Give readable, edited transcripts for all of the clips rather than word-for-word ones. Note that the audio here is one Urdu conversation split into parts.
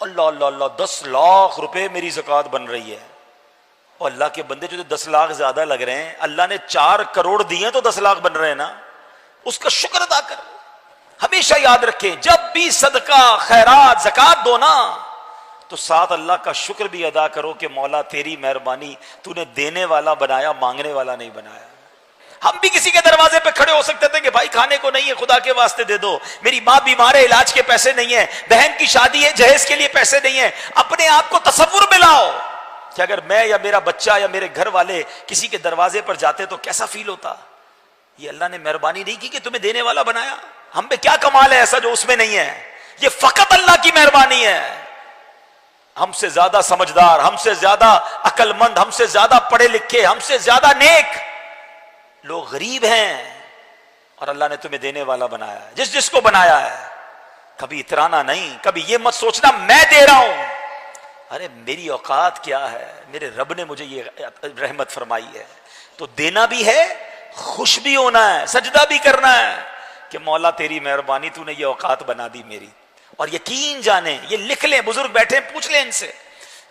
اللہ اللہ اللہ 10 لاکھ روپے میری زکوٰۃ بن رہی ہے. اور اللہ کے بندے جو 10 لاکھ زیادہ لگ رہے ہیں, اللہ نے 4 کروڑ دیے تو 10 لاکھ بن رہے ہیں نا, اس کا شکر ادا کر. ہمیشہ یاد رکھیں جب بھی صدقہ خیرات زکوٰۃ دو نا تو ساتھ اللہ کا شکر بھی ادا کرو کہ مولا تیری مہربانی, تو نے دینے والا بنایا, مانگنے والا نہیں بنایا. ہم بھی کسی کے دروازے پہ کھڑے ہو سکتے تھے کہ بھائی کھانے کو نہیں ہے, خدا کے واسطے دے دو, میری ماں بیمار ہے علاج کے پیسے نہیں ہیں, بہن کی شادی ہے جہیز کے لیے پیسے نہیں ہیں. اپنے آپ کو تصور میں لاؤ کہ اگر میں یا میرا بچہ یا میرے گھر والے کسی کے دروازے پر جاتے تو کیسا فیل ہوتا. یہ اللہ نے مہربانی نہیں کی کہ تمہیں دینے والا بنایا. ہم پہ کیا کمال ہے ایسا جو اس میں نہیں ہے؟ یہ فقط اللہ کی مہربانی ہے. ہم سے زیادہ سمجھدار, ہم سے زیادہ عقل مند, ہم سے زیادہ پڑھے لکھے, ہم سے زیادہ نیک لوگ غریب ہیں, اور اللہ نے تمہیں دینے والا بنایا ہے. جس کو بنایا ہے کبھی اترانا نہیں, کبھی یہ مت سوچنا میں دے رہا ہوں, ارے میری اوقات کیا ہے, میرے رب نے مجھے یہ رحمت فرمائی ہے. تو دینا بھی ہے, خوش بھی ہونا ہے, سجدہ بھی کرنا ہے کہ مولا تیری مہربانی, تو نے یہ اوقات بنا دی میری. اور یقین جانیں, یہ لکھ لیں, بزرگ بیٹھے پوچھ لیں ان سے,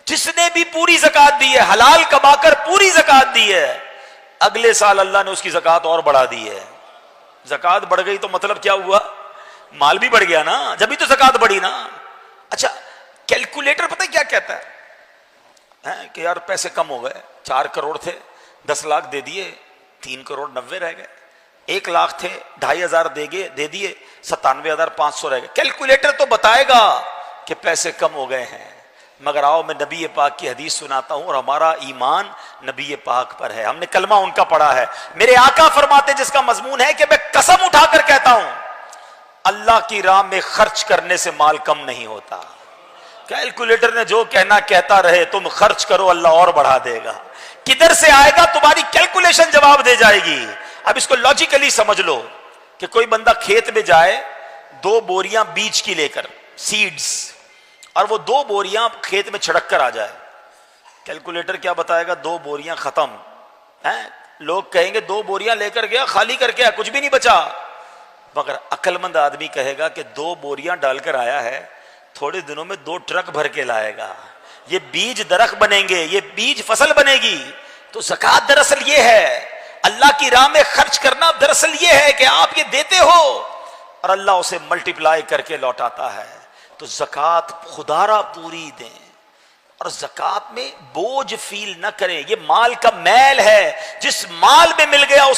جس نے بھی پوری زکوٰۃ دی ہے, حلال کما کر پوری زکوٰۃ دی ہے, اگلے سال اللہ نے اس کی زکوٰۃ اور بڑھا دی ہے. زکوٰۃ بڑھ گئی تو مطلب کیا ہوا؟ مال بھی بڑھ گیا نا, جبھی تو زکوٰۃ بڑھی نا. اچھا کیلکولیٹر پتہ کیا کہتا ہے کہ یار پیسے کم ہو گئے, 4 کروڑ تھے 10 لاکھ دے دیے, 3 کروڑ 90 رہ گئے, 1 لاکھ تھے 2,500 دے دیے, 97,500 رہ گئے. کیلکولیٹر تو بتائے گا کہ پیسے کم ہو گئے ہیں, مگر آؤ میں نبی پاک کی حدیث سناتا ہوں, اور ہمارا ایمان نبی پاک پر ہے, ہم نے کلمہ ان کا پڑھا ہے. میرے آقا فرماتے جس کا مضمون ہے کہ میں قسم اٹھا کر کہتا ہوں اللہ کی راہ میں خرچ کرنے سے مال کم نہیں ہوتا. کیلکولیٹر نے جو کہنا کہتا رہے, تم خرچ کرو اللہ اور بڑھا دے گا. کدھر سے آئے گا تمہاری کیلکولیشن جواب دے جائے گی. اب اس کو لاجیکلی سمجھ لو کہ کوئی بندہ کھیت میں جائے 2 بوریاں بیج کی لے کر, سیڈز, اور وہ 2 بوریاں کھیت میں چھڑک کر آ جائے, کیلکولیٹر کیا بتائے گا؟ 2 بوریاں ختم ہیں. لوگ کہیں گے 2 بوریاں لے کر گیا, خالی کر کے کچھ بھی نہیں بچا. مگر عقل مند آدمی کہے گا کہ 2 بوریاں ڈال کر آیا ہے, تھوڑے دنوں میں 2 ٹرک بھر کے لائے گا. یہ بیج درخت بنیں گے, یہ بیج فصل بنے گی. تو زکوٰۃ دراصل یہ ہے, اللہ کی راہ میں خرچ کرنا دراصل یہ ہے کہ آپ یہ دیتے ہو اور اللہ اسے ملٹیپلائی کر کے لوٹاتا ہے. تو زکوٰۃ خدا را پوری دیں, اور زکوٰۃ میں بوجھ فیل نہ کریں. یہ مال کا میل ہے, جس مال میں مل گیا اس